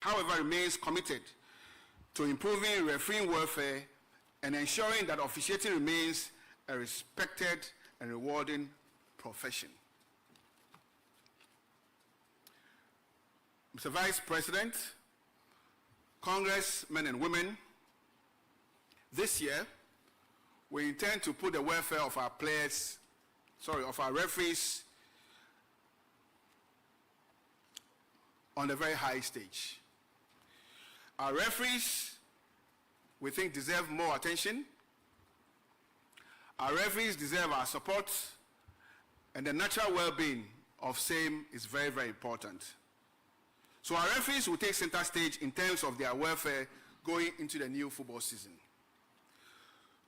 however, remains committed to improving refereeing welfare and ensuring that officiating remains a respected and rewarding profession. Mr. Vice President, Congressmen and women, this year we intend to put the welfare of our referees on a very high stage. Our referees, we think, deserve more attention. Our referees deserve our support, and the natural well-being of same is very, very important. So our referees will take center stage in terms of their welfare going into the new football season.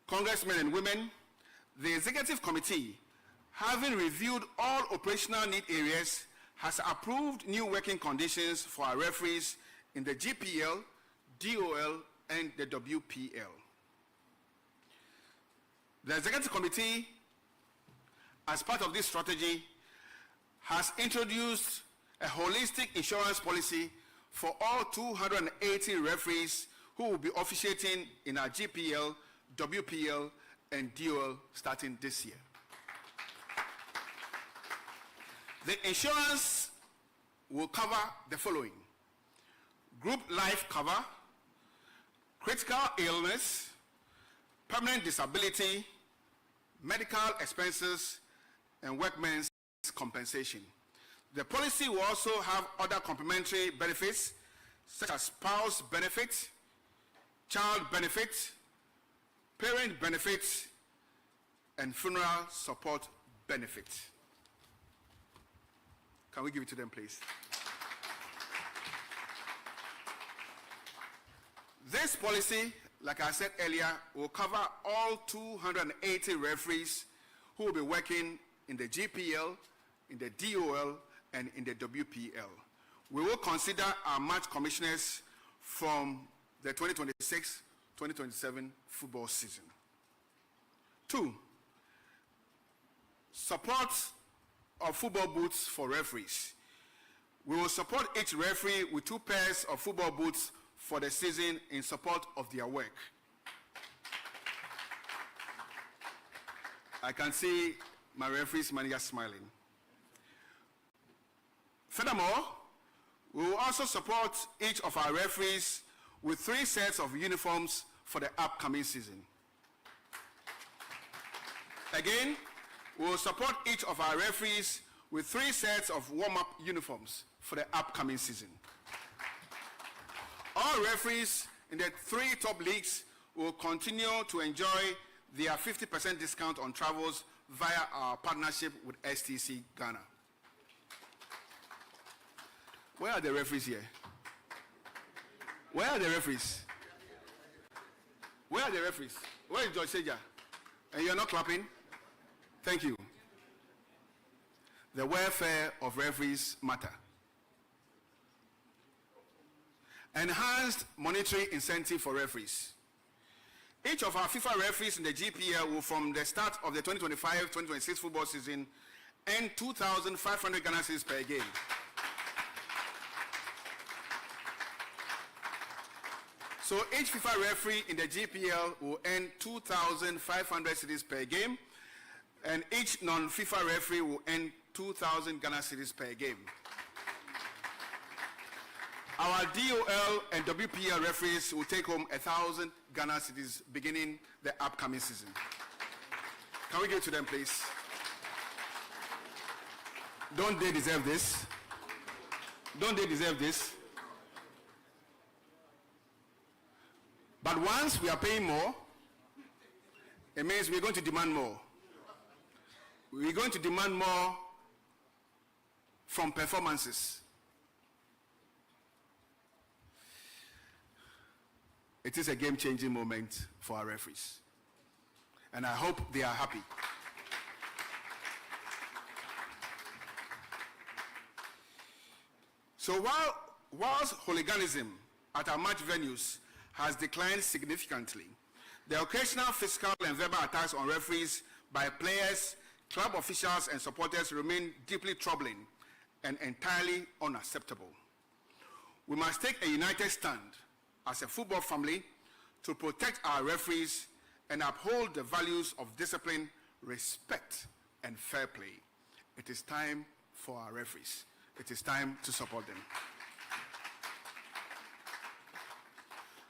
Congressmen and women, the Executive Committee, having reviewed all operational need areas, has approved new working conditions for our referees in the GPL, DOL, and the WPL. The Executive Committee, as part of this strategy, has introduced a holistic insurance policy for all 280 referees who will be officiating in our GPL, WPL, and DOL starting this year. The insurance will cover the following: group life cover, critical illness, permanent disability, medical expenses, and workmen's compensation. The policy will also have other complementary benefits such as spouse benefit, child benefit, parent benefit, and funeral support benefit. Can we give it to them, please? This policy, like I said earlier, will cover all 280 referees who will be working in the GPL, in the DOL, and in the WPL. We will consider our match commissioners from the 2026-2027 football season. 2, support of football boots for referees. We will support each referee with 2 pairs of football boots for the season in support of their work. I can see my referees manager smiling. Furthermore, we will also support each of our referees with 3 sets of uniforms for the upcoming season. Again, we will support each of our referees with 3 sets of warm-up uniforms for the upcoming season. All referees in the 3 top leagues will continue to enjoy their 50% discount on travels via our partnership with STC Ghana. Where are the referees here? Where are the referees? Where are the referees? Where is George Seja? And you're not clapping? Thank you. The welfare of referees matter. Enhanced monetary incentive for referees. Each of our FIFA referees in the GPL will, from the start of the 2025-2026 football season, earn 2,500 Ghana cedis per game. So each FIFA referee in the GPL will earn 2,500 cedis per game, and each non-FIFA referee will earn 2,000 Ghana cedis per game. Our DOL and WPL referees will take home 1,000 Ghana cedis beginning the upcoming season. Can we give it to them, please? Don't they deserve this? Don't they deserve this? But once we are paying more, it means we're going to demand more. We're going to demand more from performances. It is a game-changing moment for our referees, and I hope they are happy. So whilst hooliganism at our match venues has declined significantly, the occasional physical and verbal attacks on referees by players, club officials, and supporters remain deeply troubling and entirely unacceptable. We must take a united stand as a football family to protect our referees and uphold the values of discipline, respect, and fair play. It is time for our referees. It is time to support them.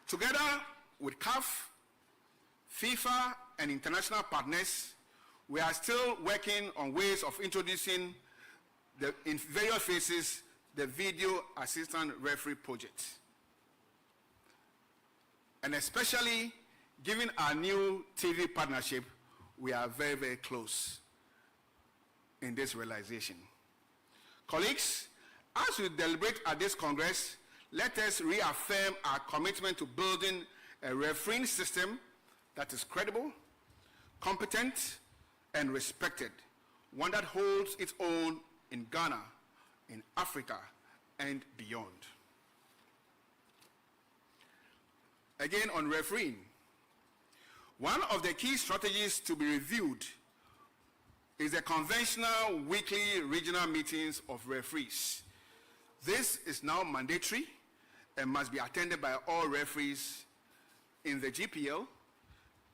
Together with CAF, FIFA, and international partners, we are still working on ways of introducing in various phases the video assistant referee project. And especially given our new TV partnership, we are very, very close in this realization. Colleagues, as we deliberate at this Congress, let us reaffirm our commitment to building a refereeing system that is credible, competent, and respected, one that holds its own in Ghana, in Africa, and beyond. Again, on refereeing, one of the key strategies to be reviewed is the conventional weekly regional meetings of referees. This is now mandatory and must be attended by all referees in the GPL,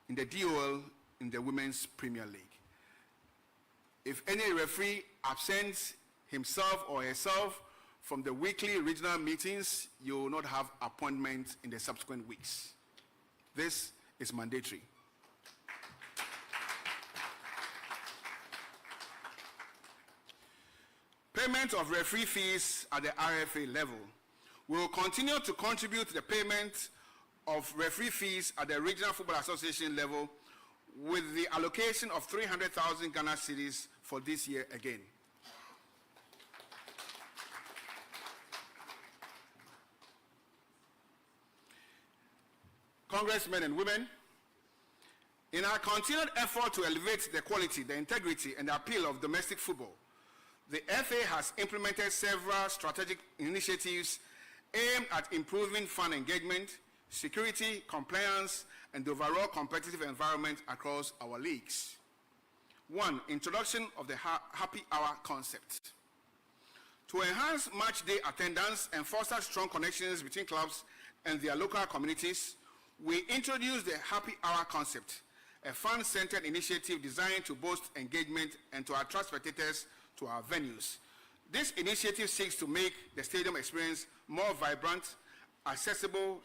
in the DOL, in the Women's Premier League. If any referee absents himself or herself from the weekly regional meetings, you will not have appointments in the subsequent weeks. This is mandatory. Payment of referee fees at the RFA level. We will continue to contribute to the payment of referee fees at the Regional Football Association level with the allocation of 300,000 Ghana cedis for this year again. Congressmen and women, in our continued effort to elevate the quality, the integrity, and the appeal of domestic football, the FA has implemented several strategic initiatives aimed at improving fan engagement, security, compliance, and the overall competitive environment across our leagues. 1. Introduction of the happy hour concept. To enhance match day attendance and foster strong connections between clubs and their local communities, we introduced the happy hour concept, a fan-centered initiative designed to boost engagement and to attract spectators to our venues. This initiative seeks to make the stadium experience more vibrant, accessible,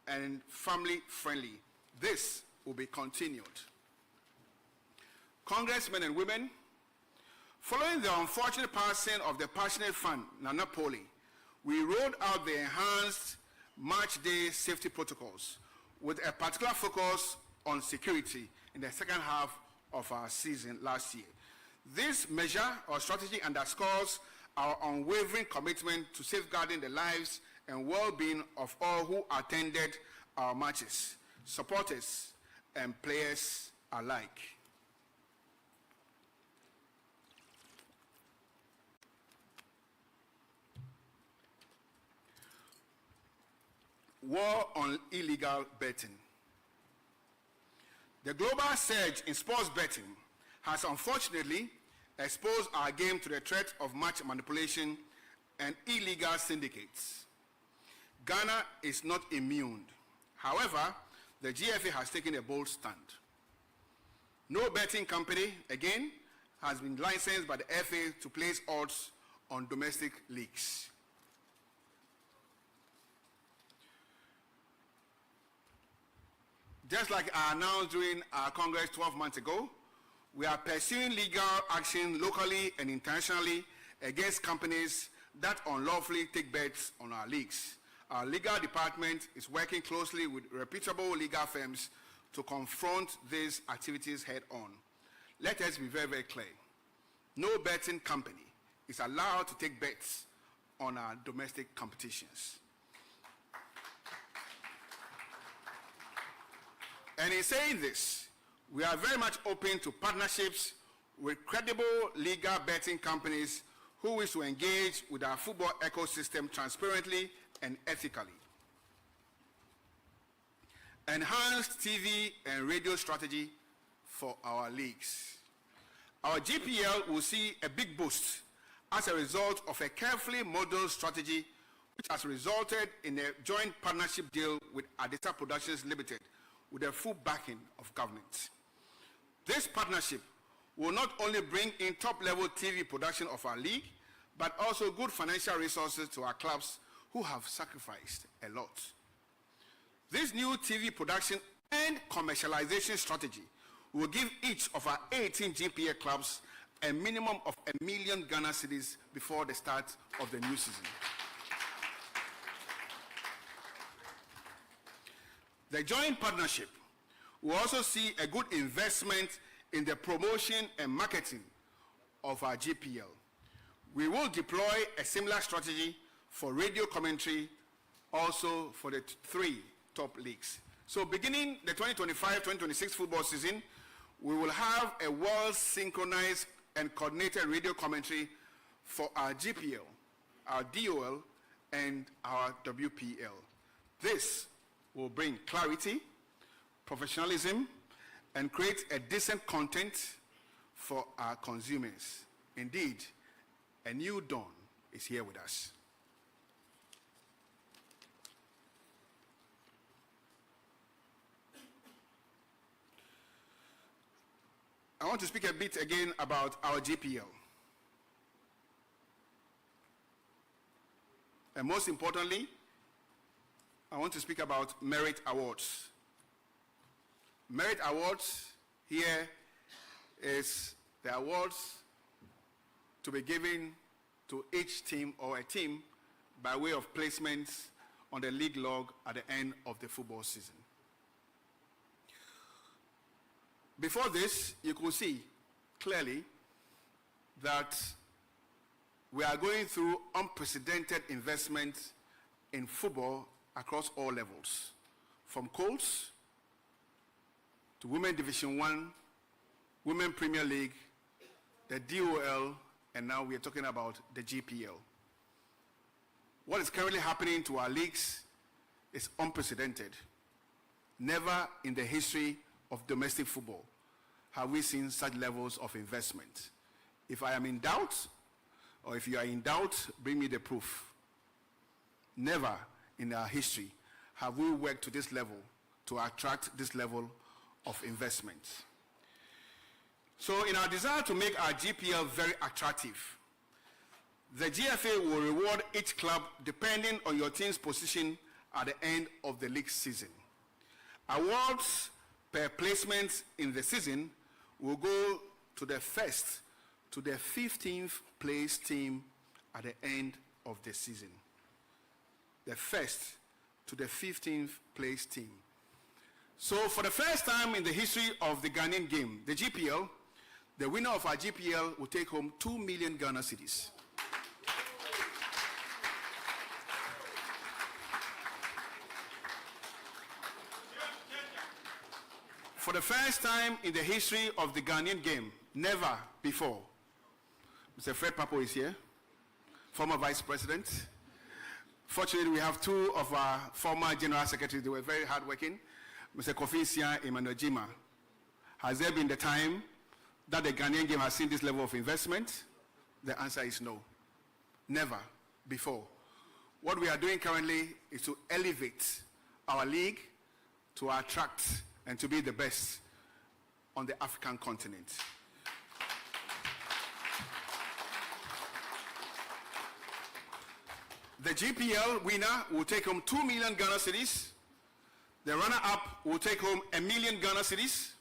and family-friendly. This will be continued. Congressmen and women, following the unfortunate passing of the passionate fan, Nana Poli, we rolled out the enhanced match day safety protocols with a particular focus on security in the second half of our season last year. This measure or strategy underscores our unwavering commitment to safeguarding the lives and well-being of all who attended our matches, supporters and players alike. War on illegal betting. The global surge in sports betting has unfortunately exposed our game to the threat of match manipulation and illegal syndicates. Ghana is not immune. However, the GFA has taken a bold stand. No betting company, again, has been licensed by the FA to place odds on domestic leagues. Just like I announced during our Congress 12 months ago, we are pursuing legal action locally and internationally against companies that unlawfully take bets on our leagues. Our legal department is working closely with reputable legal firms to confront these activities head on. Let us be very, very clear. No betting company is allowed to take bets on our domestic competitions. And in saying this, we are very much open to partnerships with credible legal betting companies who wish to engage with our football ecosystem transparently and ethically. Enhanced TV and radio strategy for our leagues. Our GPL will see a big boost as a result of a carefully modeled strategy which has resulted in a joint partnership deal with Adisa Productions Limited with the full backing of government. This partnership will not only bring in top-level TV production of our league, but also good financial resources to our clubs who have sacrificed a lot. This new TV production and commercialization strategy will give each of our 18 GPA clubs a minimum of $1 million Ghana cedis before the start of the new season. The joint partnership will also see a good investment in the promotion and marketing of our GPL. We will deploy a similar strategy for radio commentary, also for the three top leagues. So beginning the 2025-2026 football season, we will have a well-synchronized and coordinated radio commentary for our GPL, our DOL, and our WPL. This will bring clarity, professionalism, and create a decent content for our consumers. Indeed, a new dawn is here with us. I want to speak a bit again about our GPL. And most importantly, I want to speak about merit awards. Merit awards here is the awards to be given to each team or a team by way of placements on the league log at the end of the football season. Before this, you could see clearly that we are going through unprecedented investment in football across all levels, from Colts to Women Division 1, Women Premier League, the DOL, and now we are talking about the GPL. What is currently happening to our leagues is unprecedented. Never in the history of domestic football have we seen such levels of investment. If I am in doubt, or if you are in doubt, bring me the proof. Never in our history have we worked to this level to attract this level of investment. So in our desire to make our GPL very attractive, the GFA will reward each club depending on your team's position at the end of the league season. Awards per placement in the season will go to the first to the 15th place team at the end of the season. The first to the 15th place team. So for the first time in the history of the Ghanaian game, the GPL, the winner of our GPL will take home 2 million Ghana cedis. For the first time in the history of the Ghanaian game, never before, Mr. Fred Papo is here, former Vice President. Fortunately, we have two of our former General Secretaries. They were very hardworking. Mr. Kofi Sia Emmanuel Jima. Has there been the time that the Ghanaian game has seen this level of investment? The answer is no. Never before. What we are doing currently is to elevate our league to attract and to be the best on the African continent. The GPL winner will take home 2 million Ghana cedis. The runner-up will take home 1 million Ghana cedis.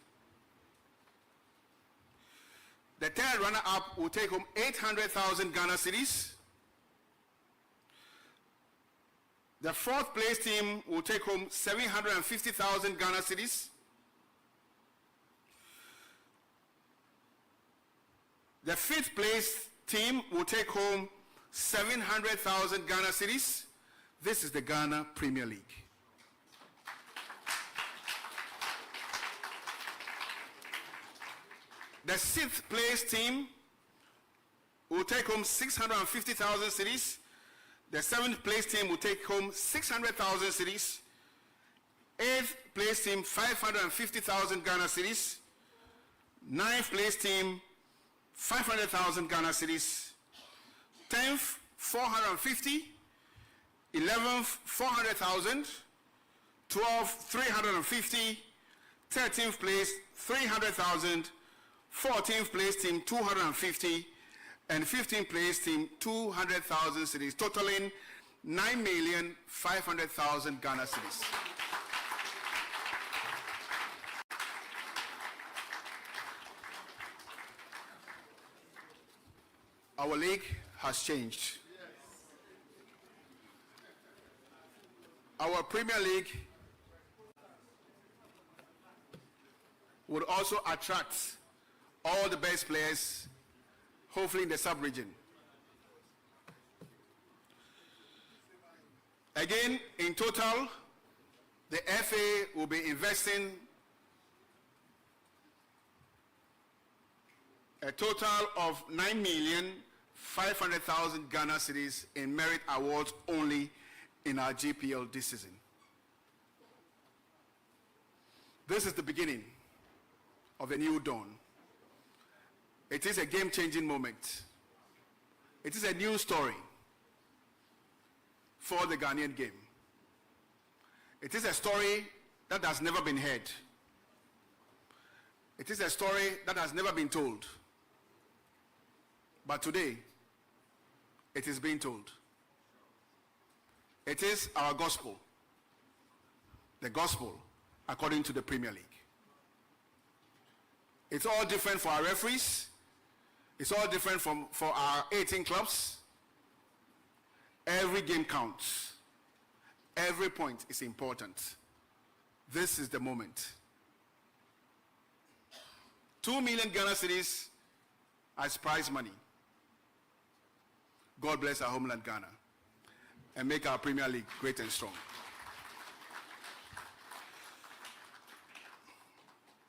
The third runner-up will take home 800,000 Ghana cedis. The fourth place team will take home 750,000 Ghana cedis. The fifth place team will take home 700,000 Ghana cedis. This is the Ghana Premier League. The sixth place team will take home 650,000 cedis. The seventh place team will take home 600,000 cedis. Eighth place team, 550,000 Ghana cedis. Ninth place team, 500,000 Ghana cedis. 10th, 450. 11th, 400,000. 12th, 350. 13th place, 300,000. 14th place team, 250. And 15th place team, 200,000 cedis, totaling 9,500,000 Ghana cedis. Our league has changed. Our Premier League would also attract all the best players, hopefully in the sub-region. Again, in total, the FA will be investing a total of 9,500,000 Ghana cedis in merit awards only in our GPL this season. This is the beginning of a new dawn. It is a game-changing moment. It is a new story for the Ghanaian game. It is a story that has never been heard. It is a story that has never been told. But today, it is being told. It is our gospel. The gospel according to the Premier League. It's all different for our referees. It's all different for our 18 clubs. Every game counts. Every point is important. This is the moment. 2 million Ghana cedis as prize money. God bless our homeland Ghana and make our Premier League great and strong.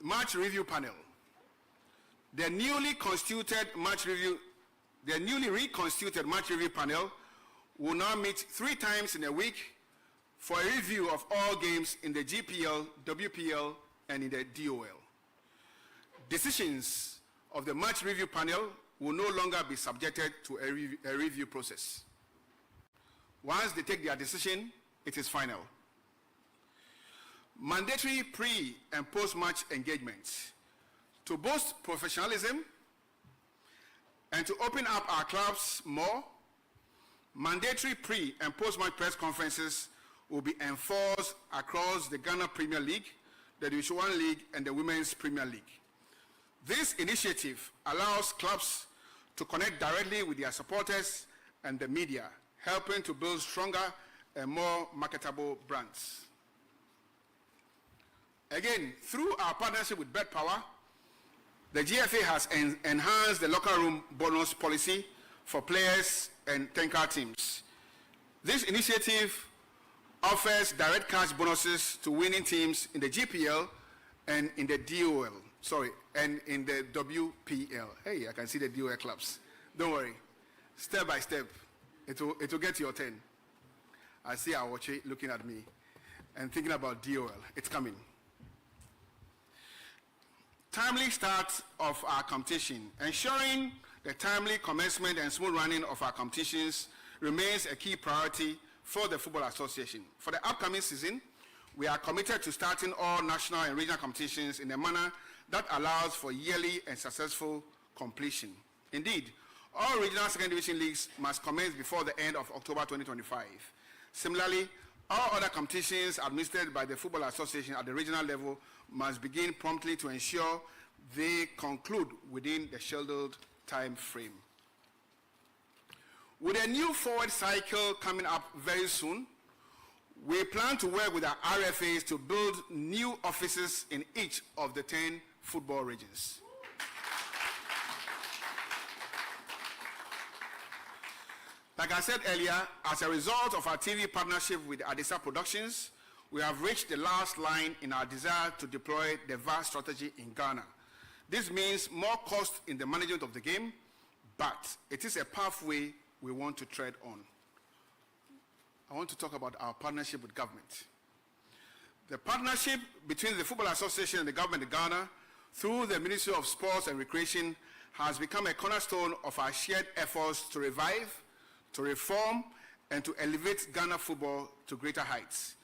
Match review panel. The newly reconstituted match review panel will now meet 3 times in a week for a review of all games in the GPL, WPL, and in the DOL. Decisions of the match review panel will no longer be subjected to a review process. Once they take their decision, it is final. Mandatory pre- and post-match engagements. To boost professionalism and to open up our clubs more, mandatory pre- and post-match press conferences will be enforced across the Ghana Premier League, the Division 1 League, and the Women's Premier League. This initiative allows clubs to connect directly with their supporters and the media, helping to build stronger and more marketable brands. Again, through our partnership with Bet Power, the GFA has enhanced the locker room bonus policy for players and tanker teams. This initiative offers direct cash bonuses to winning teams in the GPL and in the DOL, and in the WPL. Hey, I can see the DOL clubs. Don't worry. Step by step, it will get your turn. I see our watch looking at me and thinking about DOL. It's coming. Timely start of our competition. Ensuring the timely commencement and smooth running of our competitions remains a key priority for the Football Association. For the upcoming season, we are committed to starting all national and regional competitions in a manner that allows for yearly and successful completion. Indeed, all regional second division leagues must commence before the end of October 2025. Similarly, all other competitions administered by the Football Association at the regional level must begin promptly to ensure they conclude within the scheduled time frame. With a new forward cycle coming up very soon, we plan to work with our RFAs to build new offices in each of the 10 football regions. Like I said earlier, as a result of our TV partnership with Adisa Productions, we have reached the last line in our desire to deploy the VAR strategy in Ghana. This means more cost in the management of the game, but it is a pathway we want to tread on. I want to talk about our partnership with government. The partnership between the Football Association and the government of Ghana through the Ministry of Sports and Recreation has become a cornerstone of our shared efforts to revive, to reform, and to elevate Ghana football to greater heights.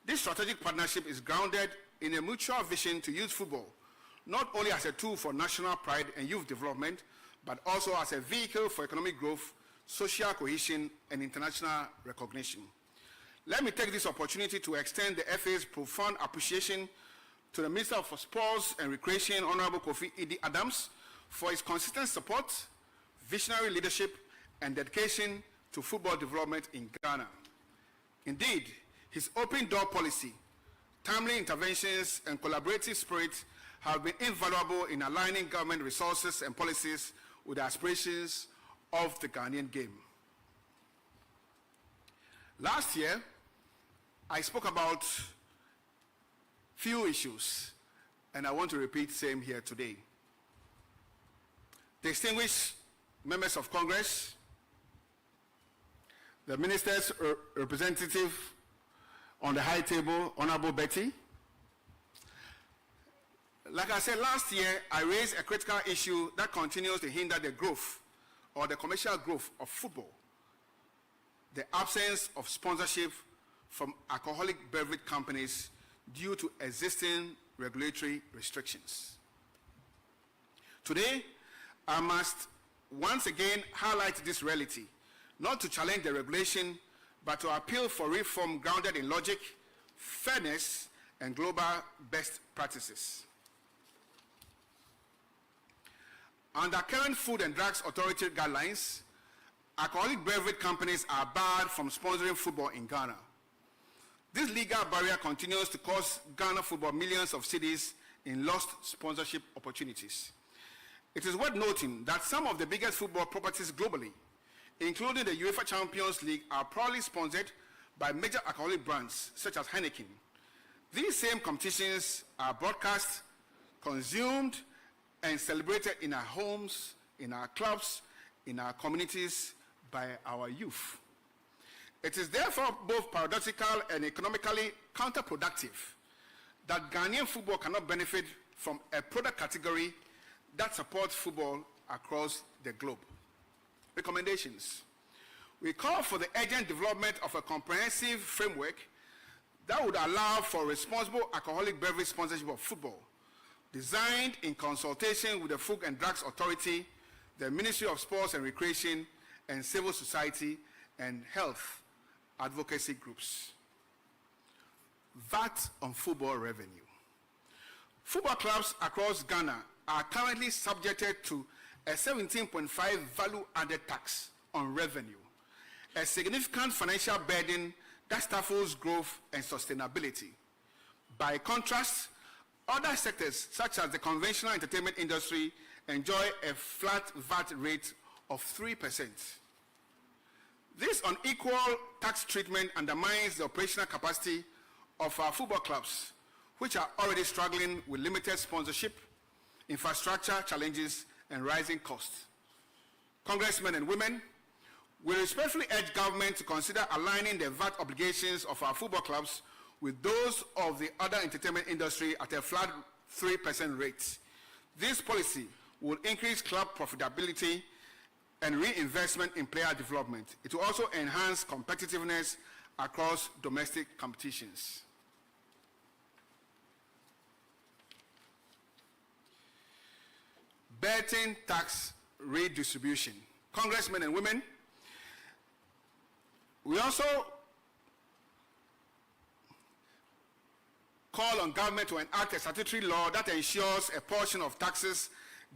This strategic partnership is grounded in a mutual vision to use football not only as a tool for national pride and youth development, but also as a vehicle for economic growth, social cohesion, and international recognition. Let me take this opportunity to extend the FA's profound appreciation to the Minister for Sports and Recreation, Honorable Kofi Idi Adams, for his consistent support, visionary leadership, and dedication to football development in Ghana. Indeed, his open door policy, timely interventions, and collaborative spirit have been invaluable in aligning government resources and policies with the aspirations of the Ghanaian game. Last year, I spoke about few issues, and I want to repeat same here today. Distinguished members of Congress, the minister's representative on the high table, Honorable Betty. Like I said last year, I raised a critical issue that continues to hinder the growth or the commercial growth of football. The absence of sponsorship from alcoholic beverage companies due to existing regulatory restrictions. Today, I must once again highlight this reality, not to challenge the regulation, but to appeal for reform grounded in logic, fairness, and global best practices. Under current Food and Drugs Authority guidelines, alcoholic beverage companies are barred from sponsoring football in Ghana. This legal barrier continues to cost Ghana football millions of cedis in lost sponsorship opportunities. It is worth noting that some of the biggest football properties globally, including the UEFA Champions League, are proudly sponsored by major alcoholic brands such as Heineken. These same competitions are broadcast, consumed, and celebrated in our homes, in our clubs, in our communities by our youth. It is therefore both paradoxical and economically counterproductive that Ghanaian football cannot benefit from a product category that supports football across the globe. Recommendations. We call for the urgent development of a comprehensive framework that would allow for responsible alcoholic beverage sponsorship of football, designed in consultation with the Food and Drugs Authority, the Ministry of Sports and Recreation, and civil society and health advocacy groups. VAT on football revenue. Football clubs across Ghana are currently subjected to a 17.5 value-added tax on revenue, a significant financial burden that stifles growth and sustainability. By contrast, other sectors, such as the conventional entertainment industry, enjoy a flat VAT rate of 3%. This unequal tax treatment undermines the operational capacity of our football clubs, which are already struggling with limited sponsorship, infrastructure challenges, and rising costs. Congressmen and women, we respectfully urge government to consider aligning the VAT obligations of our football clubs with those of the other entertainment industry at a flat 3% rate. This policy will increase club profitability and reinvestment in player development. It will also enhance competitiveness across domestic competitions. Betting tax redistribution. Congressmen and women, we also call on government to enact a statutory law that ensures a portion of taxes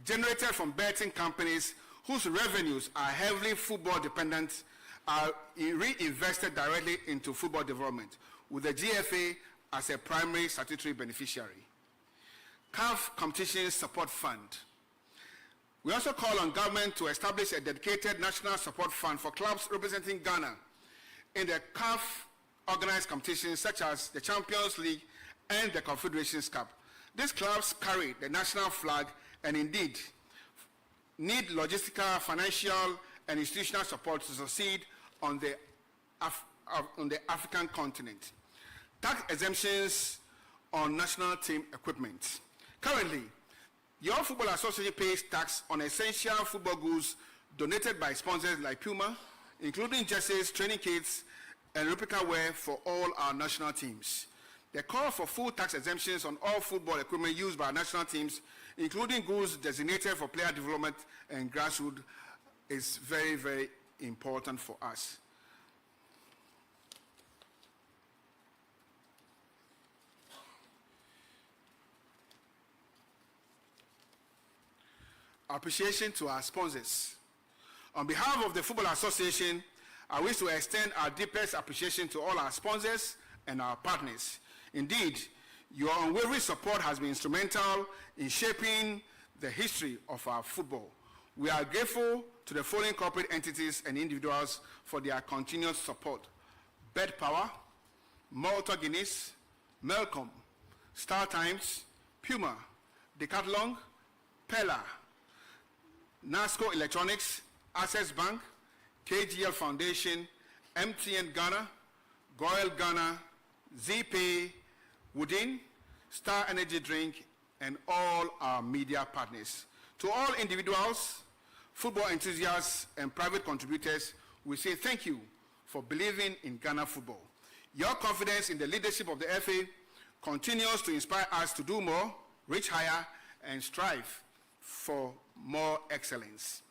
generated from betting companies whose revenues are heavily football dependent are reinvested directly into football development, with the GFA as a primary statutory beneficiary. CAF Competition Support Fund. We also call on government to establish a dedicated national support fund for clubs representing Ghana in the CAF organized competitions such as the Champions League and the Confederations Cup. These clubs carry the national flag and indeed need logistical, financial, and institutional support to succeed on the African continent. Tax exemptions on national team equipment. Currently, your Football Association pays tax on essential football goods donated by sponsors like Puma, including jerseys, training kits, and replica wear for all our national teams. The call for full tax exemptions on all football equipment used by our national teams, including goods designated for player development and grassroots, is very, very important for us. Appreciation to our sponsors. On behalf of the Football Association, I wish to extend our deepest appreciation to all our sponsors and our partners. Indeed, your unwavering support has been instrumental in shaping the history of our football. We are grateful to the following corporate entities and individuals for their continued support: Bed Power, Malta Guinness, Melcom, Star Times, Puma, Decathlon, Pella, NASCO Electronics, Access Bank, KGL Foundation, MTN Ghana, Goyle Ghana, ZPay, Woodin, Star Energy Drink, and all our media partners. To all individuals, football enthusiasts, and private contributors, we say thank you for believing in Ghana football. Your confidence in the leadership of the FA continues to inspire us to do more, reach higher, and strive for more excellence.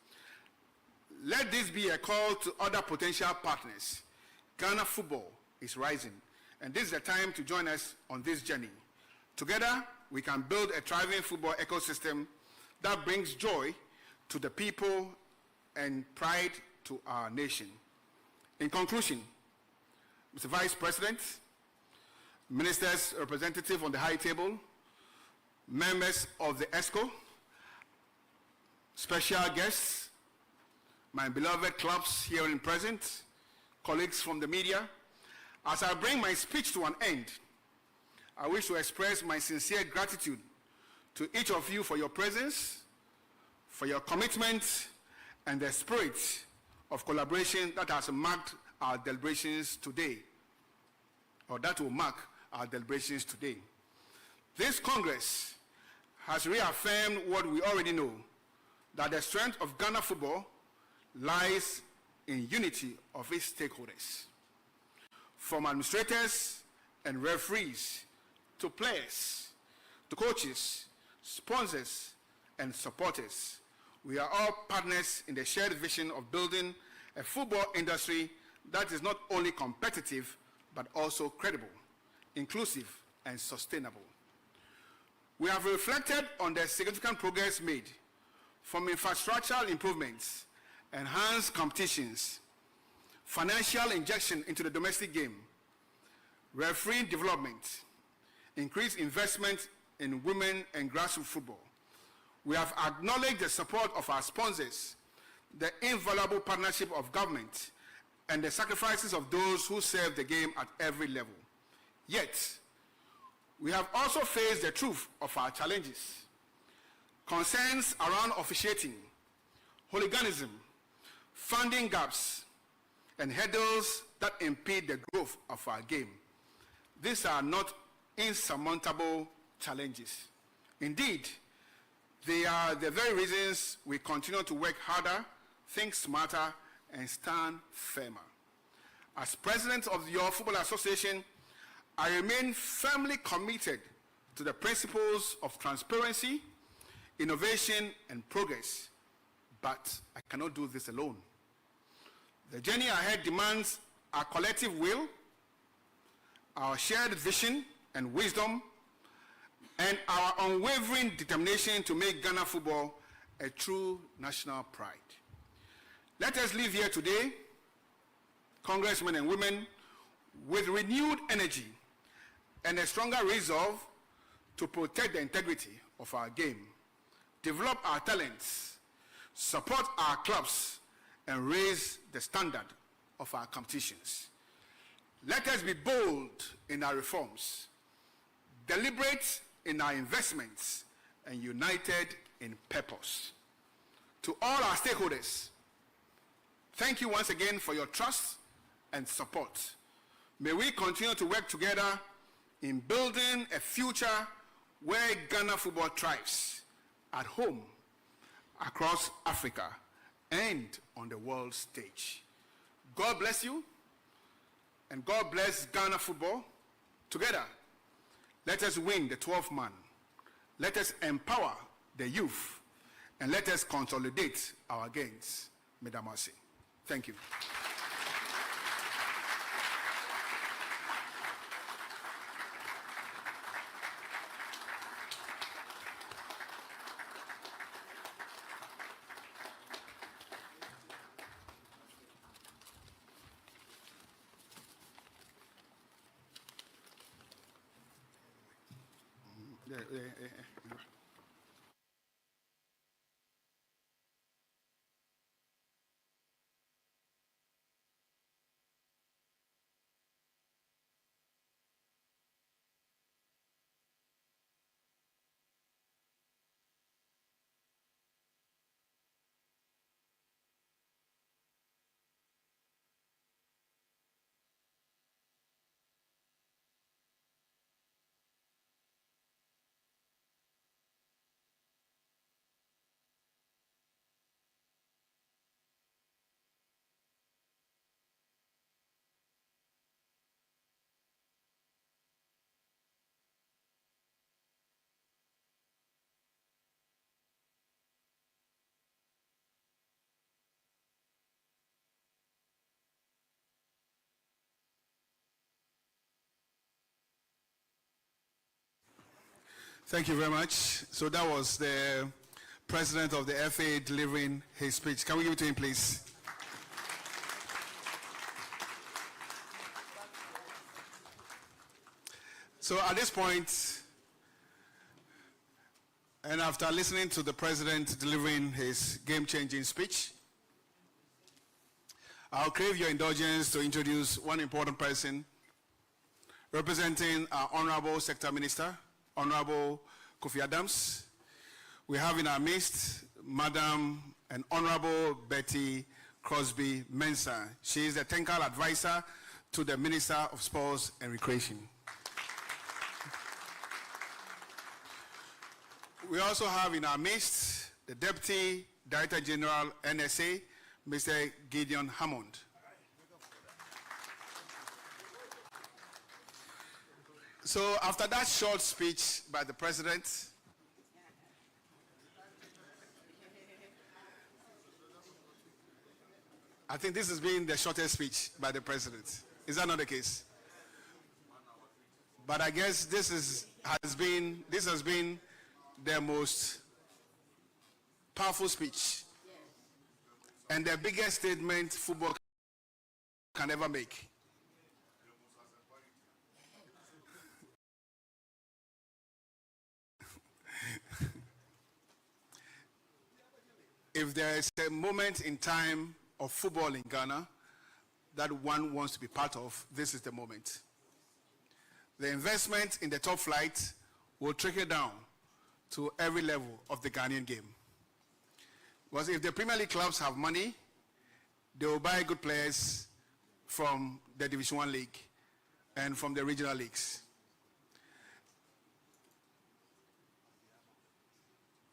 Let this be a call to other potential partners. Ghana football is rising, and this is the time to join us on this journey. Together, we can build a thriving football ecosystem that brings joy to the people and pride to our nation. In conclusion, Mr. Vice President, ministers, representatives on the high table, members of the ESCO, special guests, my beloved clubs here and present, colleagues from the media, as I bring my speech to an end, I wish to express my sincere gratitude to each of you for your presence, for your commitment, and the spirit of collaboration that has marked our deliberations today, or that will mark our deliberations today. This Congress has reaffirmed what we already know, that the strength of Ghana football lies in unity of its stakeholders. From administrators and referees to players, to coaches, sponsors, and supporters, we are all partners in the shared vision of building a football industry that is not only competitive, but also credible, inclusive, and sustainable. We have reflected on the significant progress made from infrastructural improvements, enhanced competitions, financial injection into the domestic game, refereeing development, increased investment in women and grassroots football. We have acknowledged the support of our sponsors, the invaluable partnership of government, and the sacrifices of those who serve the game at every level. Yet, we have also faced the truth of our challenges. Concerns around officiating, hooliganism, funding gaps, and hurdles that impede the growth of our game. These are not insurmountable challenges. Indeed, they are the very reasons we continue to work harder, think smarter, and stand firmer. As president of your Football Association, I remain firmly committed to the principles of transparency, innovation, and progress, but I cannot do this alone. The journey ahead demands our collective will, our shared vision and wisdom, and our unwavering determination to make Ghana football a true national pride. Let us leave here today, congressmen and women, with renewed energy and a stronger resolve to protect the integrity of our game, develop our talents, support our clubs, and raise the standard of our competitions. Let us be bold in our reforms, deliberate in our investments, and united in purpose. To all our stakeholders, thank you once again for your trust and support. May we continue to work together in building a future where Ghana football thrives at home, across Africa, and on the world stage. God bless you, and God bless Ghana football. Together, let us win the 12th man. Let us empower the youth, and let us consolidate our gains. Madam Mercy. Thank you. Thank you very much. So that was the president of the FA delivering his speech. Can we give it to him, please? So at this point, and after listening to the president delivering his game-changing speech, I'll crave your indulgence to introduce one important person representing our Honorable Sector Minister, Honorable Kofi Adams. We have in our midst Madam and Honorable Betty Crosby Mensah. She is the technical advisor to the Minister of Sports and Recreation. We also have in our midst the Deputy Director General, NSA, Mr. Gideon Hammond. So after that short speech by the President, I think this has been the shortest speech by the President. Is that not the case? But I guess this has been the most powerful speech and the biggest statement football can ever make. If there is a moment in time of football in Ghana that one wants to be part of, this is the moment. The investment in the top flight will trickle down to every level of the Ghanaian game. Because if the Premier League clubs have money, they will buy good players from the Division 1 league and from the regional leagues.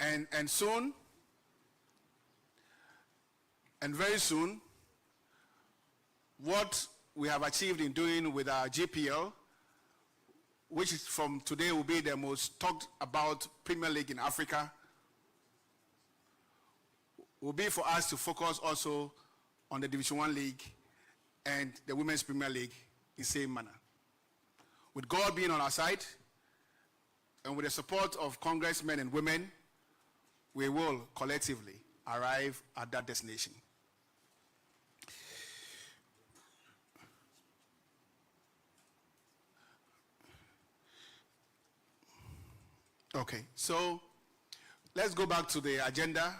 And soon, and very soon, what we have achieved in doing with our GPL, which is from today will be the most talked about Premier League in Africa, will be for us to focus also on the Division 1 League and the Women's Premier League in the same manner. With God being on our side, and with the support of congressmen and women, we will collectively arrive at that destination. Okay, so let's go back to the agenda.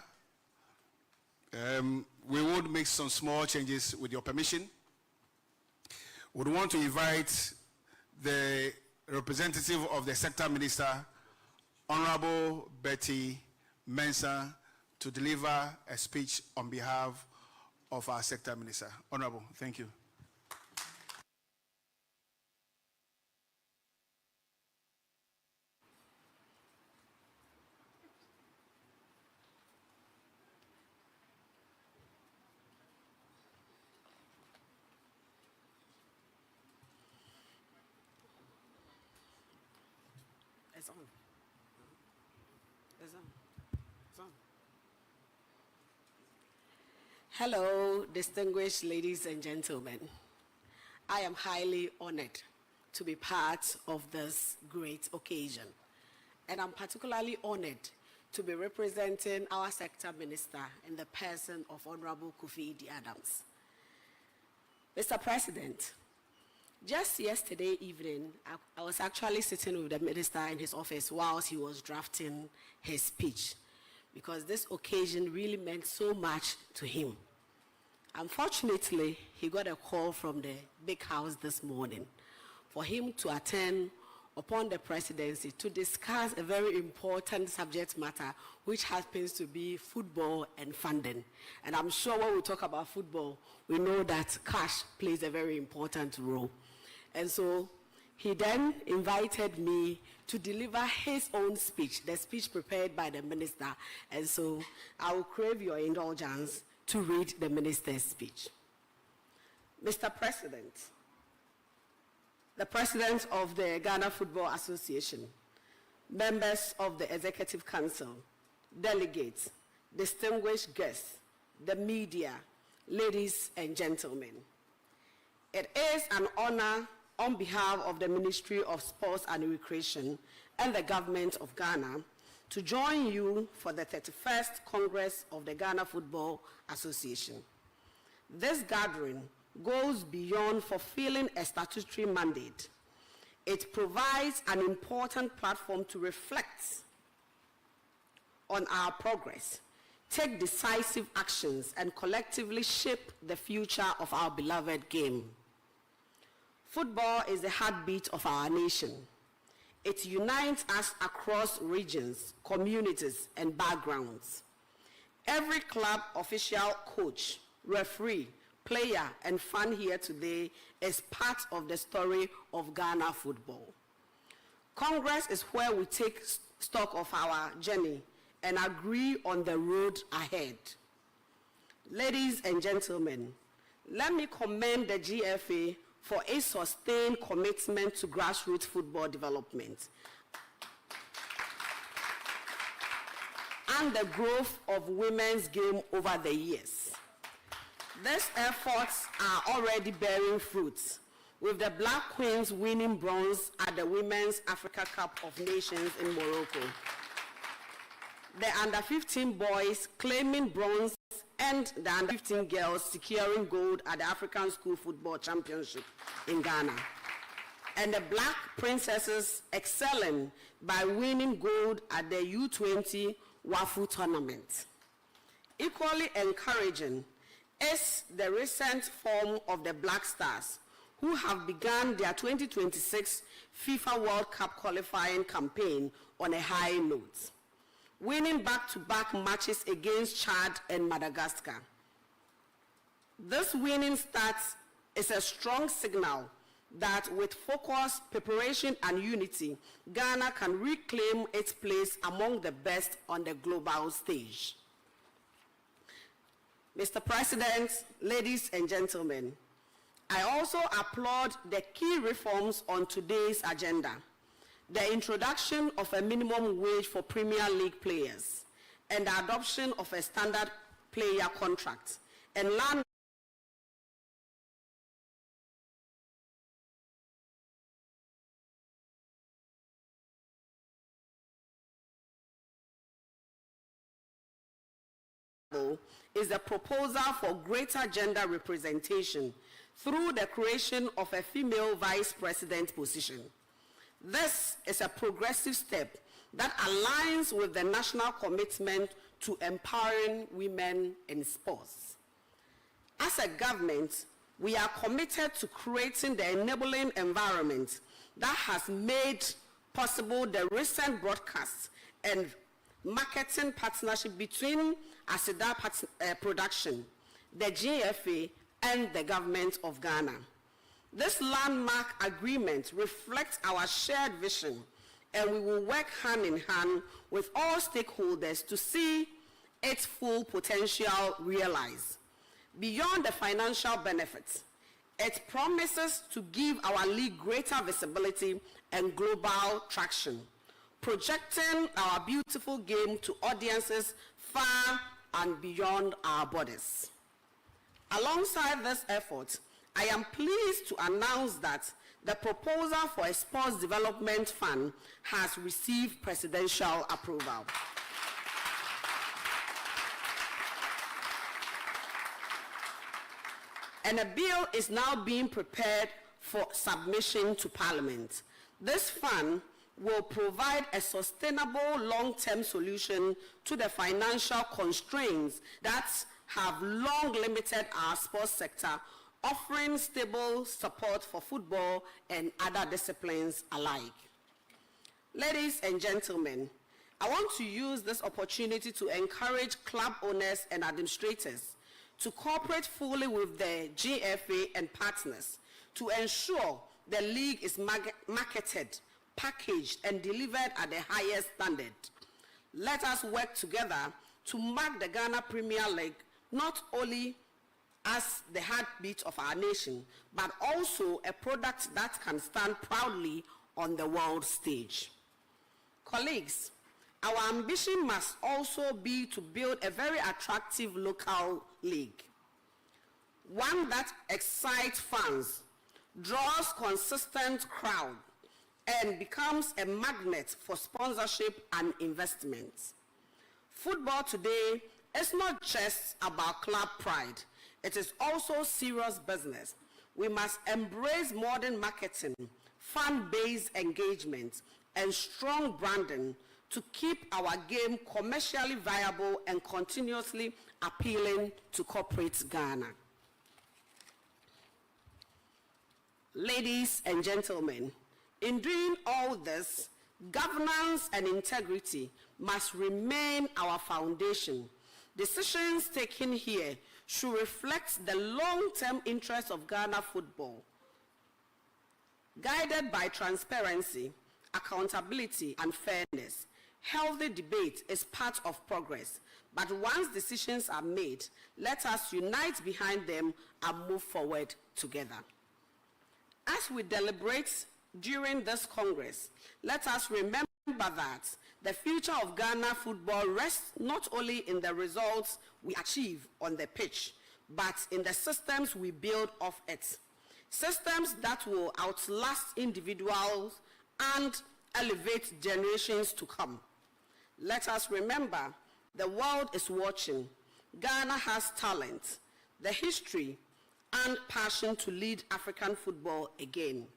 We would make some small changes with your permission. We would want to invite the representative of the sector minister, Honorable Betty Mensah, to deliver a speech on behalf of our sector minister. Honorable, thank you. It's on. It's on. It's on. Hello, distinguished ladies and gentlemen. I am highly honored to be part of this great occasion. And I'm particularly honored to be representing our sector minister in the person of Honorable Kofi Idi Adams. Mr. President, just yesterday evening, I was actually sitting with the minister in his office whilst he was drafting his speech, because this occasion really meant so much to him. Unfortunately, he got a call from the big house this morning for him to attend upon the presidency to discuss a very important subject matter, which happens to be football and funding. And I'm sure when we talk about football, we know that cash plays a very important role. And so he then invited me to deliver his own speech, the speech prepared by the minister. And so I will crave your indulgence to read the minister's speech. Mr. President, the President of the Ghana Football Association, members of the Executive Council, delegates, distinguished guests, the media, ladies and gentlemen. It is an honor on behalf of the Ministry of Sports and Recreation and the Government of Ghana to join you for the 31st Congress of the Ghana Football Association. This gathering goes beyond fulfilling a statutory mandate. It provides an important platform to reflect on our progress, take decisive actions, and collectively shape the future of our beloved game. Football is the heartbeat of our nation. It unites us across regions, communities, and backgrounds. Every club, official, coach, referee, player, and fan here today is part of the story of Ghana football. Congress is where we take stock of our journey and agree on the road ahead. Ladies and gentlemen, let me commend the GFA for a sustained commitment to grassroots football development and the growth of women's game over the years. These efforts are already bearing fruits, with the Black Queens winning bronze at the Women's Africa Cup of Nations in Morocco, the under-15 boys claiming bronze, and the under-15 girls securing gold at the African School Football Championship in Ghana, and the Black Princesses excelling by winning gold at the U20 WAFU tournament. Equally encouraging is the recent form of the Black Stars, who have begun their 2026 FIFA World Cup qualifying campaign on a high note, winning back-to-back matches against Chad and Madagascar. This winning start is a strong signal that with focus, preparation, and unity, Ghana can reclaim its place among the best on the global stage. Mr. President, ladies and gentlemen, I also applaud the key reforms on today's agenda: the introduction of a minimum wage for Premier League players, and the adoption of a standard player contract, and land is a proposal for greater gender representation through the creation of a female vice president position. This is a progressive step that aligns with the national commitment to empowering women in sports. As a government, we are committed to creating the enabling environment that has made possible the recent broadcast and marketing partnership between Asida Production, the GFA, and the government of Ghana. This landmark agreement reflects our shared vision, and we will work hand in hand with all stakeholders to see its full potential realized. Beyond the financial benefits, it promises to give our league greater visibility and global traction, projecting our beautiful game to audiences far and beyond our borders. Alongside this effort, I am pleased to announce that the proposal for a sports development fund has received presidential approval. And a bill is now being prepared for submission to Parliament. This fund will provide a sustainable long-term solution to the financial constraints that have long limited our sports sector, offering stable support for football and other disciplines alike. Ladies and gentlemen, I want to use this opportunity to encourage club owners and administrators to cooperate fully with the GFA and partners to ensure the league is marketed, packaged, and delivered at the highest standard. Let us work together to mark the Ghana Premier League not only as the heartbeat of our nation, but also a product that can stand proudly on the world stage. Colleagues, our ambition must also be to build a very attractive local league, one that excites fans, draws consistent crowd, and becomes a magnet for sponsorship and investment. Football today is not just about club pride, it is also serious business. We must embrace modern marketing, fan-based engagement, and strong branding to keep our game commercially viable and continuously appealing to corporate Ghana. Ladies and gentlemen, in doing all this, governance and integrity must remain our foundation. Decisions taken here should reflect the long-term interests of Ghana football, guided by transparency, accountability, and fairness. Healthy debate is part of progress, but once decisions are made, let us unite behind them and move forward together. As we deliberate during this Congress, let us remember that the future of Ghana football rests not only in the results we achieve on the pitch, but in the systems we build off it. Systems that will outlast individuals and elevate generations to come. Let us remember, the world is watching. Ghana has talent, the history, and passion to lead African football again.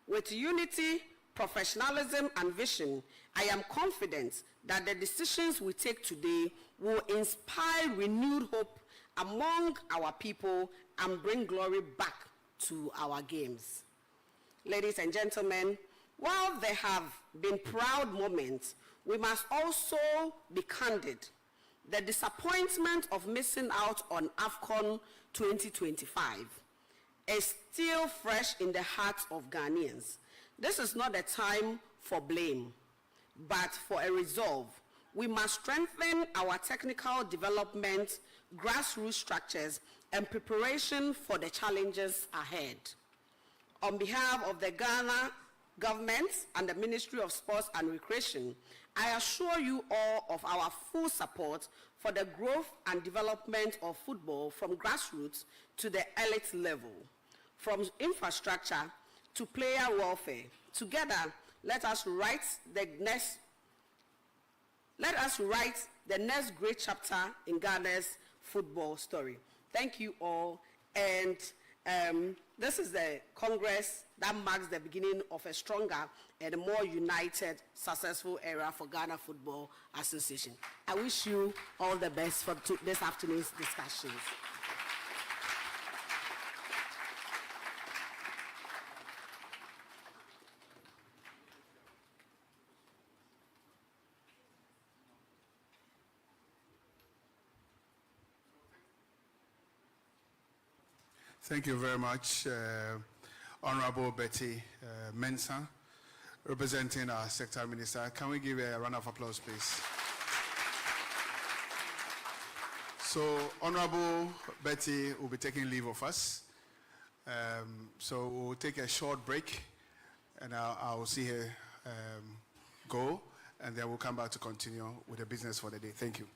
With unity, professionalism, and vision, I am confident that the decisions we take today will inspire renewed hope among our people and bring glory back to our games. Ladies and gentlemen, while there have been proud moments, we must also be candid. The disappointment of missing out on AFCON 2025 is still fresh in the hearts of Ghanaians. This is not a time for blame, but for a resolve. We must strengthen our technical development, grassroots structures, and preparation for the challenges ahead. On behalf of the Ghana government and the Ministry of Sports and Recreation, I assure you all of our full support for the growth and development of football from grassroots to the elite level, from infrastructure to player welfare. Together, let us write the next great chapter in Ghana's football story. Thank you all, and this is the Congress that marks the beginning of a stronger and a more united, successful era for Ghana Football Association. I wish you all the best for this afternoon's discussions. Thank you very much, Honorable Betty Mensah, representing our Secretary Minister. Can we give a round of applause, please? So, Honorable Betty will be taking leave of us. So we'll take a short break, and I will see her go. and then we'll come back to continue with the business for the day. Thank you.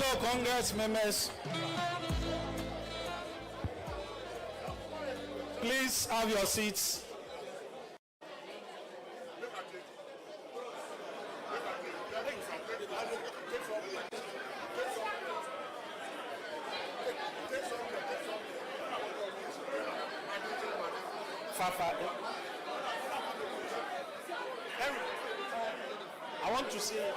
Fellow Congress members, please have your seats. I want to see it.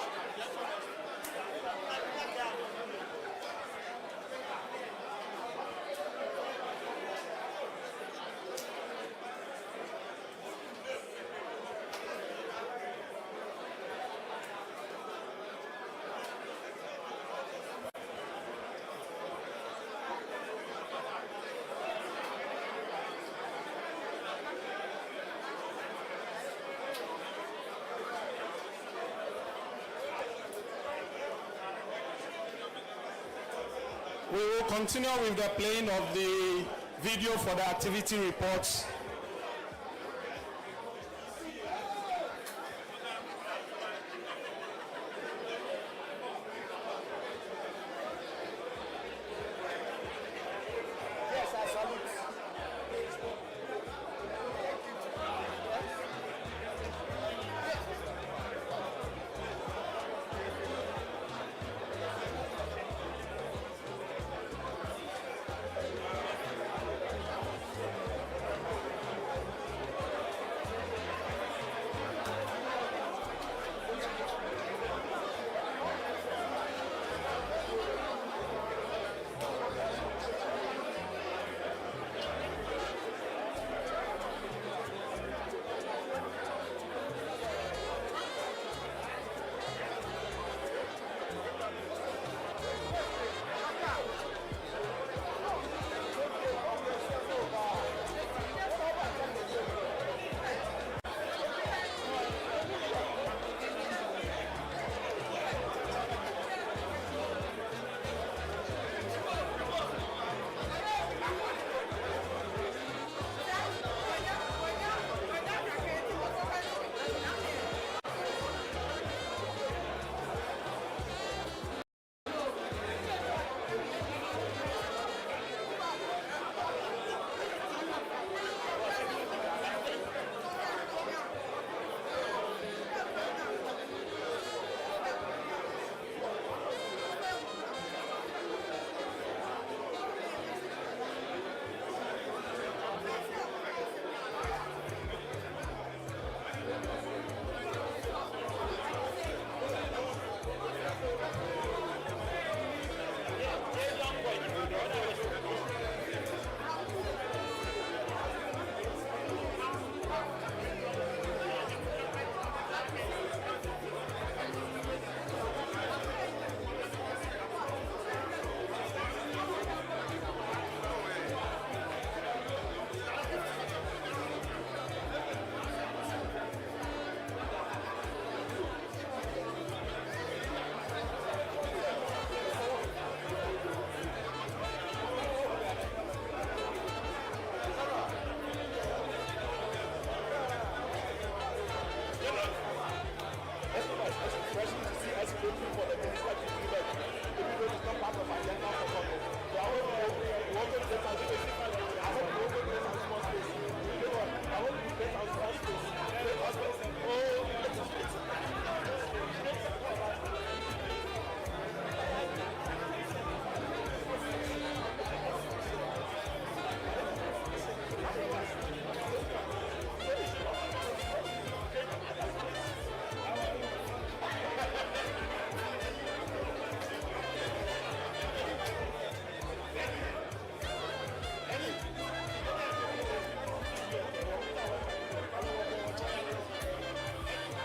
We will continue with the playing of the video for the activity reports.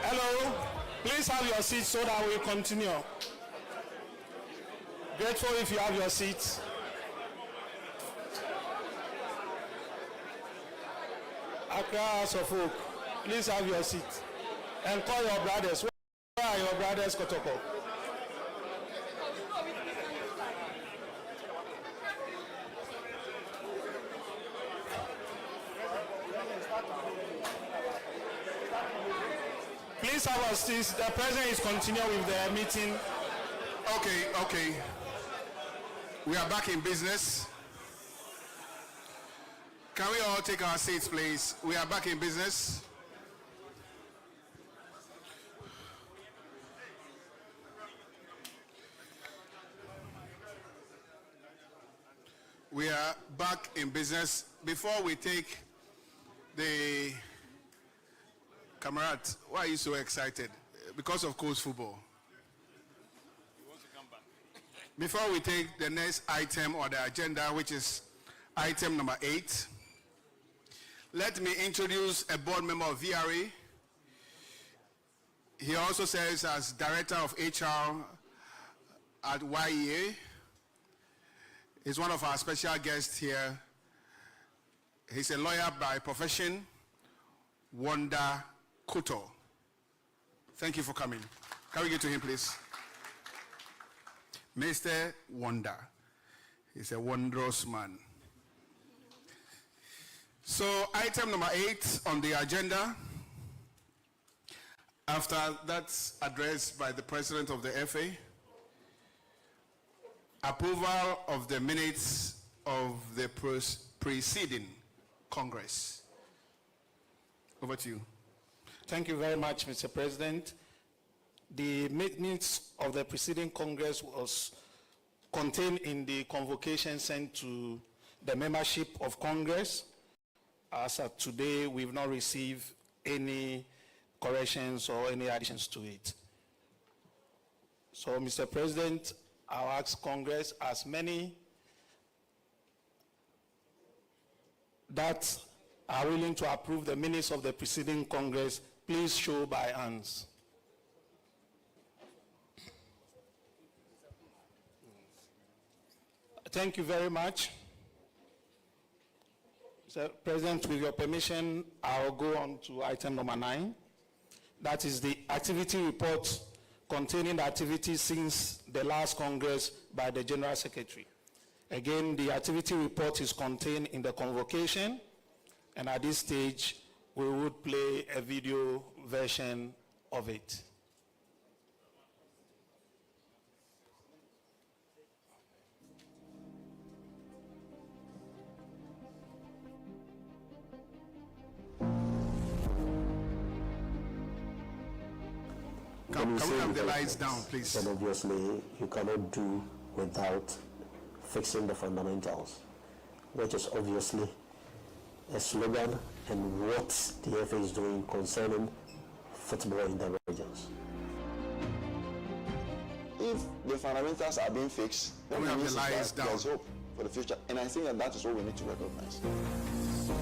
Hello, please have your seats so that we continue. Grateful if you have your seats. Accra House of Folk, please have your seats. And call your brothers. Where are your brothers, Kotoko? Please have our seats. The president is continuing with the meeting. Okay. We are back in business. Can we all take our seats, please? We are back in business. We are back in business. Before we take the Comrade, why are you so excited? Because of course football. You want to come back. Before we take the next item on the agenda, which is item number 8, let me introduce a board member of VRA. He also serves as Director of HR at YEA. He's one of our special guests here. He's a lawyer by profession, Wanda Kuto. Thank you for coming. Can we get to him, please? Mr. Wanda. He's a wondrous man. So, item number 8 on the agenda. After that's addressed by the President of the FA, approval of the minutes of the preceding Congress. Over to you. Thank you very much, Mr. President. The minutes of the preceding Congress was contained in the convocation sent to the membership of Congress. As of today, we've not received any corrections or any additions to it. So, Mr. President, I'll ask Congress, as many that are willing to approve the minutes of the preceding Congress, please show by hands. Thank you very much. Mr. President, with your permission, I'll go on to item number 9. That is the activity report containing the activities since the last Congress by the General Secretary. Again, the activity report is contained in the convocation, and at this stage, we would play a video version of it. Can we have the lights down, please? And obviously, you cannot do without fixing the fundamentals, which is obviously a slogan and what the FA is doing concerning football in the regions. If the fundamentals are being fixed, then we have the lights down. There's hope for the future, and I think that is what we need to recognize.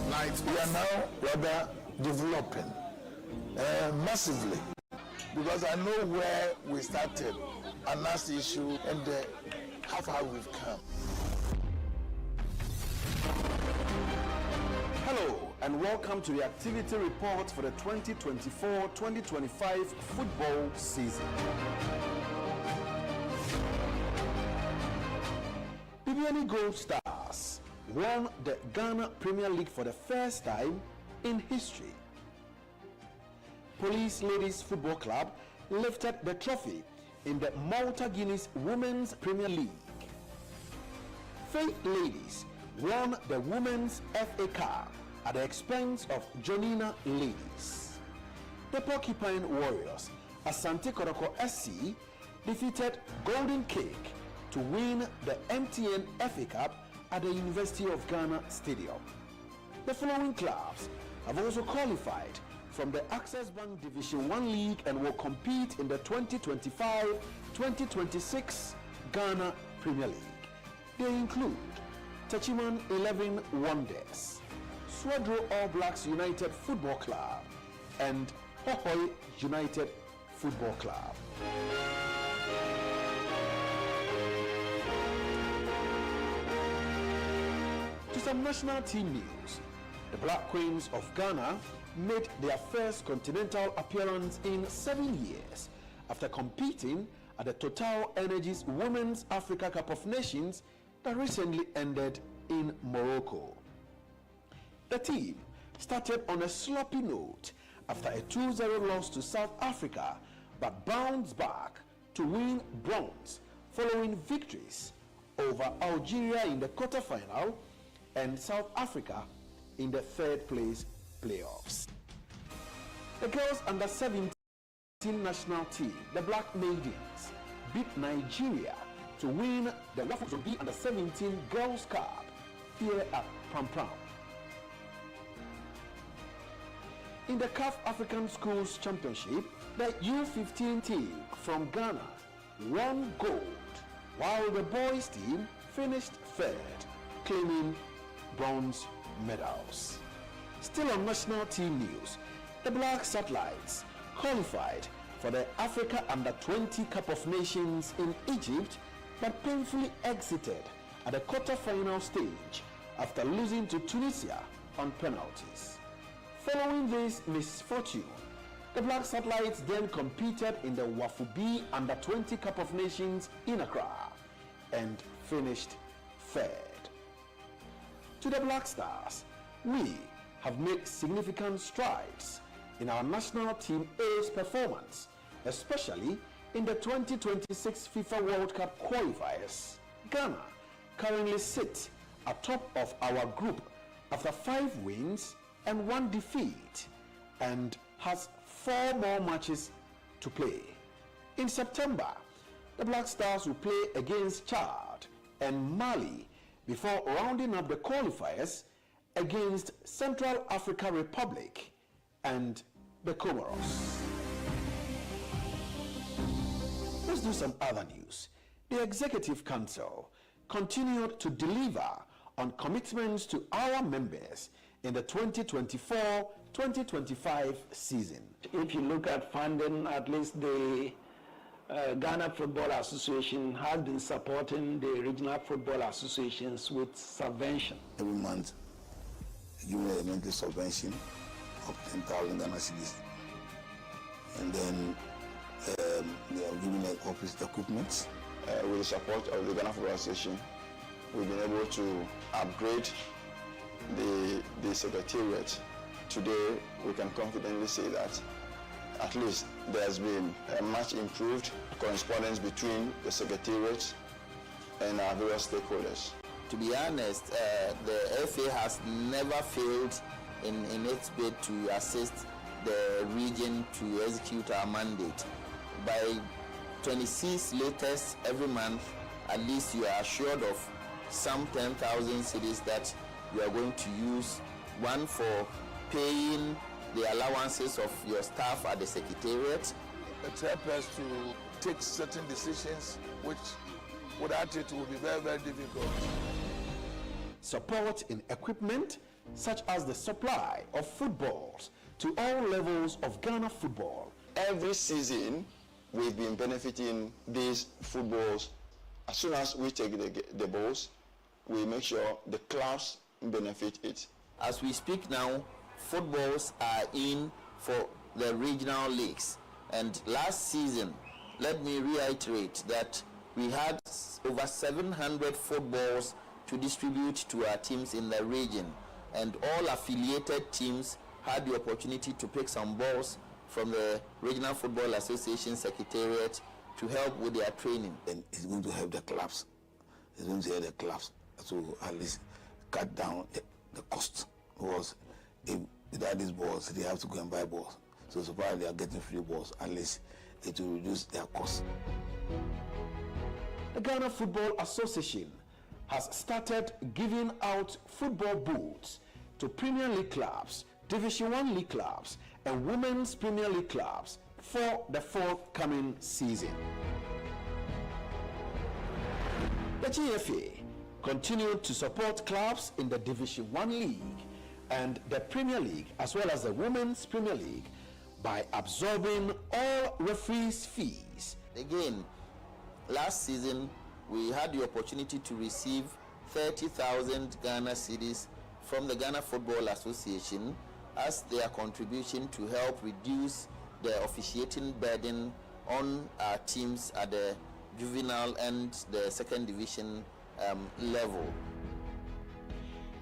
Lights. We are now rather developing massively, because I know where we started, and that's the issue, and how far we've come. Hello and welcome to the activity report for the 2024-2025 football season. BBNE Gold Stars won the Ghana Premier League for the first time in history. Police Ladies Football Club lifted the trophy in the Malta Guinness Women's Premier League. Faith Ladies won the Women's FA Cup at the expense of Jonina Ladies. The Porcupine Warriors, Asante Kotoko SC, defeated Golden Cake to win the MTN FA Cup at the University of Ghana Stadium. The following clubs have also qualified from the Access Bank Division 1 League and will compete in the 2025-2026 Ghana Premier League. They include Techiman 11 Wonders, Swadro All Blacks United Football Club, and Hohoi United Football Club. To some national team news, the Black Queens of Ghana made their first continental appearance in 7 years after competing at the Total Energies Women's Africa Cup of Nations that recently ended in Morocco. The team started on a sloppy note after a 2-0 loss to South Africa, but bounced back to win bronze following victories over Algeria in the quarterfinal and South Africa in the third place playoffs. The girls under 17 national team, the Black Maidens, beat Nigeria to win the WAFU under 17 Girls Cup here at Pram. In the CAF African Schools Championship, the U15 team from Ghana won gold, while the boys team finished third, claiming bronze medals. Still on national team news, the Black Satellites qualified for the Africa Under-20 Cup of Nations in Egypt, but painfully exited at the quarter-final stage after losing to Tunisia on penalties. Following this misfortune, the Black Satellites then competed in the WAFU Under-20 Cup of Nations in Accra and finished third. To the Black Stars, we have made significant strides in our national team A's performance, especially in the 2026 FIFA World Cup qualifiers. Ghana currently sits atop of our group after 5 wins and 1 defeat and has 4 more matches to play. In September, the Black Stars will play against Chad and Mali before rounding up the qualifiers against Central African Republic and the Comoros. Let's do some other news. The Executive Council continued to deliver on commitments to our members in the 2024-2025 season. If you look at funding, at least the Ghana Football Association has been supporting the regional football associations with subvention. Every month, giving a monthly subvention of 10,000 Ghana cedis. And then they are giving office equipment. With the support of the Ghana Football Association, we've been able to upgrade the secretariat. Today, we can confidently say that at least there's been a much improved correspondence between the secretariat and our various stakeholders. To be honest, the FA has never failed in its bid to assist the region to execute our mandate. By 26 latest every month, at least you are assured of some 10,000 cities that you are going to use, one for paying the allowances of your staff at the secretariat. It helps us to take certain decisions which without it will be very, very difficult. Support in equipment such as the supply of footballs to all levels of Ghana football. Every season, we've been benefiting these footballs. As soon as we take the balls, we make sure the clubs benefit it. As we speak now, footballs are in for the regional leagues. And last season, let me reiterate that we had over 700 footballs to distribute to our teams in the region. And all affiliated teams had the opportunity to pick some balls from the Regional Football Association Secretariat to help with their training. And it's going to help the clubs. It's going to help the clubs to at least cut down the cost. Because if without these balls, they have to go and buy balls. So far they are getting free balls, at least it will reduce their cost. The Ghana Football Association has started giving out football boots to Premier League clubs, Division 1 League clubs, and Women's Premier League clubs for the forthcoming season. The GFA continued to support clubs in the Division 1 League and the Premier League, as well as the Women's Premier League, by absorbing all referees' fees. Again, last season, we had the opportunity to receive 30,000 Ghana cedis from the Ghana Football Association as their contribution to help reduce the officiating burden on our teams at the juvenile and the second division level.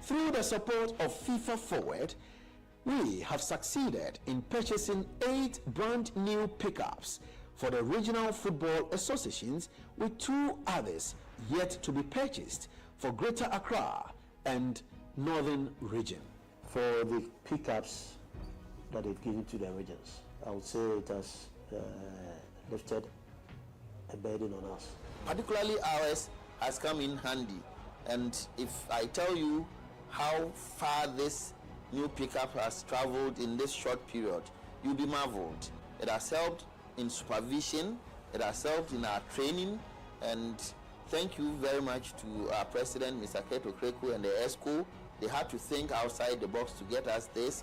Through the support of FIFA Forward, we have succeeded in purchasing 8 brand new pickups for the regional football associations, with 2 others yet to be purchased for Greater Accra and Northern Region. For the pickups that they've given to the regions, I would say it has lifted a burden on us. Particularly ours has come in handy. And if I tell you how far this new pickup has traveled in this short period, you'll be marveled. It has helped in supervision, it has helped in our training, and thank you very much to our president, Mr. Keto Kreku, and the ESCO. They had to think outside the box to get us this.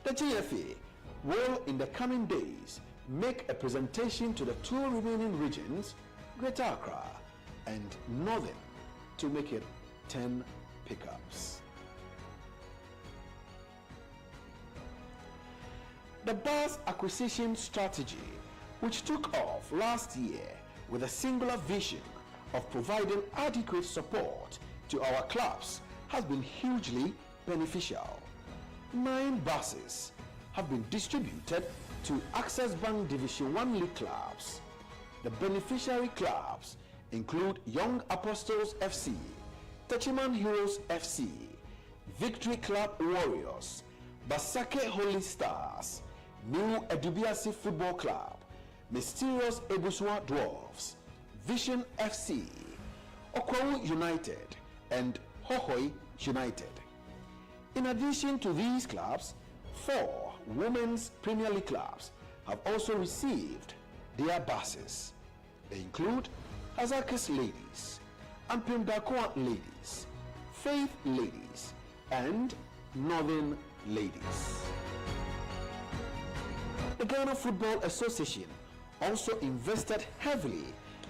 The GFA will, in the coming days, make a presentation to the two remaining regions, Greater Accra and Northern, to make it 10 pickups. The bus acquisition strategy, which took off last year with a singular vision of providing adequate support to our clubs, has been hugely beneficial. 9 buses have been distributed to Access Bank Division 1 League clubs. The beneficiary clubs include Young Apostles FC, Techiman Heroes FC, Victory Club Warriors, Basake Holy Stars, New Edubiasi Football Club, Mysterious Ebusua Dwarfs, Vision FC, Okwawu United, and Hohoi United. In addition to these clubs, 4 Women's Premier League clubs have also received their buses. They include Hazakis Ladies, Ampimdakoa Ladies, Faith Ladies, and Northern Ladies. The Ghana Football Association also invested heavily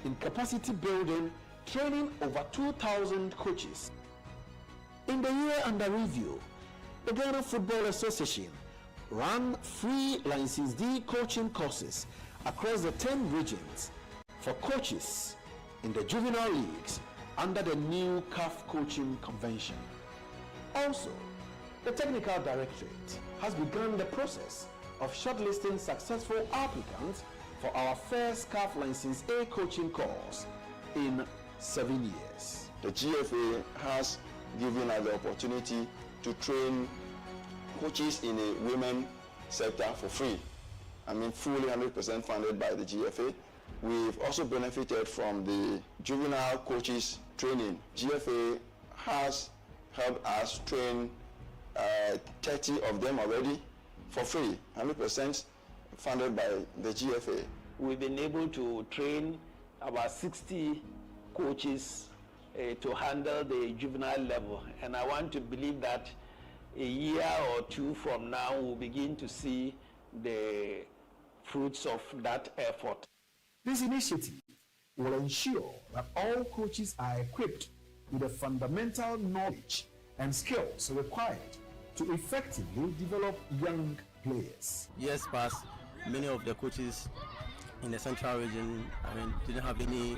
in capacity building, training over 2,000 coaches. In the year under review, the Ghana Football Association ran free License D coaching courses across the 10 regions for coaches in the juvenile leagues under the new CAF coaching convention. Also, the Technical Directorate has begun the process of shortlisting successful applicants for our first CAF License A coaching course in 7 years. The GFA has given us the opportunity to train coaches in the women sector for free. Fully 100% funded by the GFA. We've also benefited from the juvenile coaches training. GFA has helped us train 30 of them already for free, 100% funded by the GFA. We've been able to train about 60 coaches to handle the juvenile level, and I want to believe that a year or 2 from now we'll begin to see the fruits of that effort. This initiative will ensure that all coaches are equipped with the fundamental knowledge and skills required to effectively develop young players. Years past, many of the coaches in the central region, didn't have any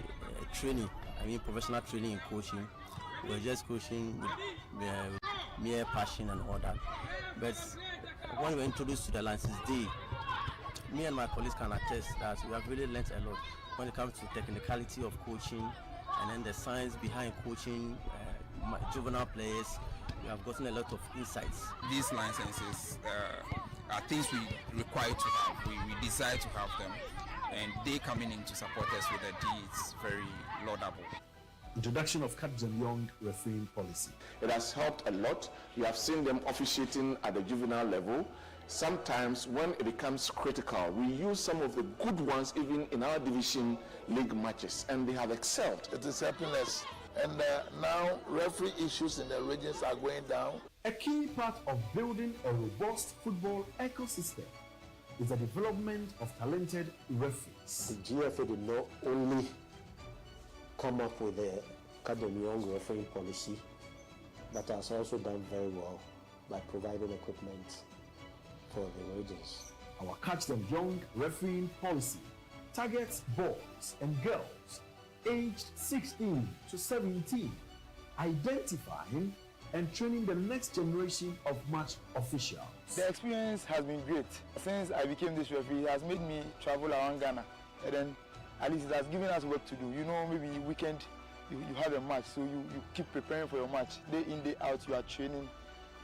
training, professional training in coaching. We were just coaching with mere passion and all that. But when we were introduced to the License D, me and my colleagues can attest that we have really learnt a lot when it comes to technicality of coaching and then the science behind coaching juvenile players. We have gotten a lot of insights. These licenses are things we require to have. We desire to have them, and they coming in to support us with the D, it's very laudable. Introduction of Captain Young refereeing policy. It has helped a lot. We have seen them officiating at the juvenile level. Sometimes when it becomes critical, we use some of the good ones even in our division league matches, and they have excelled. It is helping us. And now referee issues in the regions are going down. A key part of building a robust football ecosystem is the development of talented referees. The GFA did not only come up with the Academy Young refereeing policy, but has also done very well by providing equipment for the regions. Our Catch Them Young refereeing policy targets boys and girls aged 16 to 17, identifying and training the next generation of match officials. The experience has been great. Since I became this referee, it has made me travel around Ghana, and then at least it has given us work to do. Maybe weekend you have a match, so you keep preparing for your match. Day in, day out, you are training,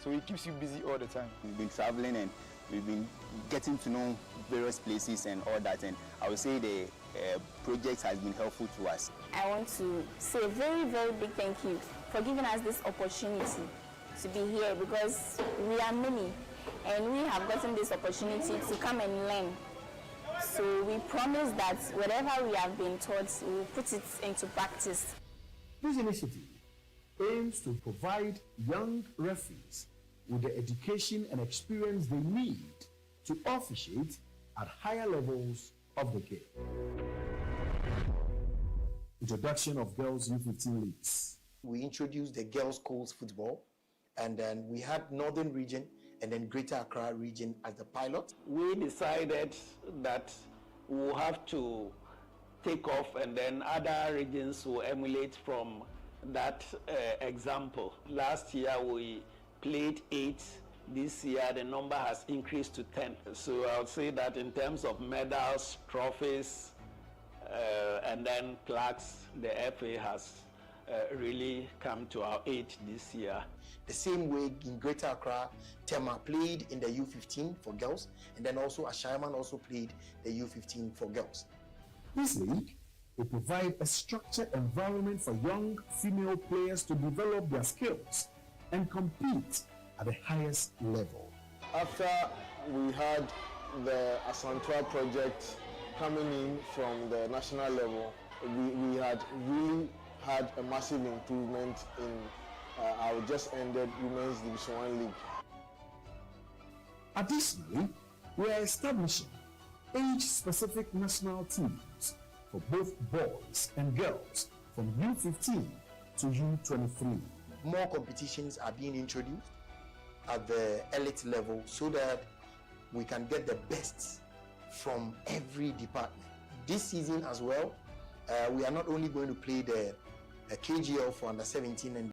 so it keeps you busy all the time. We've been traveling and we've been getting to know various places and all that, and I would say the project has been helpful to us. I want to say a very, very big thank you for giving us this opportunity to be here, because we are many and we have gotten this opportunity to come and learn. So we promise that whatever we have been taught, we will put it into practice. This initiative aims to provide young referees with the education and experience they need to officiate at higher levels of the game. Introduction of girls U15 leagues. We introduced the girls' schools football, and then we had Northern Region and then Greater Accra Region as the pilot. We decided that we'll have to take off, and then other regions will emulate from that example. Last year we played 8. This year the number has increased to 10. So I would say that in terms of medals, trophies, and then plaques, the FA has really come to our aid this year. The same way in Greater Accra, Tema played in the U15 for girls, and then also Ashaiman also played the U15 for girls. This league will provide a structured environment for young female players to develop their skills and compete at the highest level. After we had the Asantua project coming in from the national level, we had really had a massive improvement in our just ended Women's Division 1 League. Additionally, we are establishing age-specific national teams for both boys and girls from U15 to U23. More competitions are being introduced at the elite level so that we can get the best from every department. This season as well, we are not only going to play the KGL for under 17 and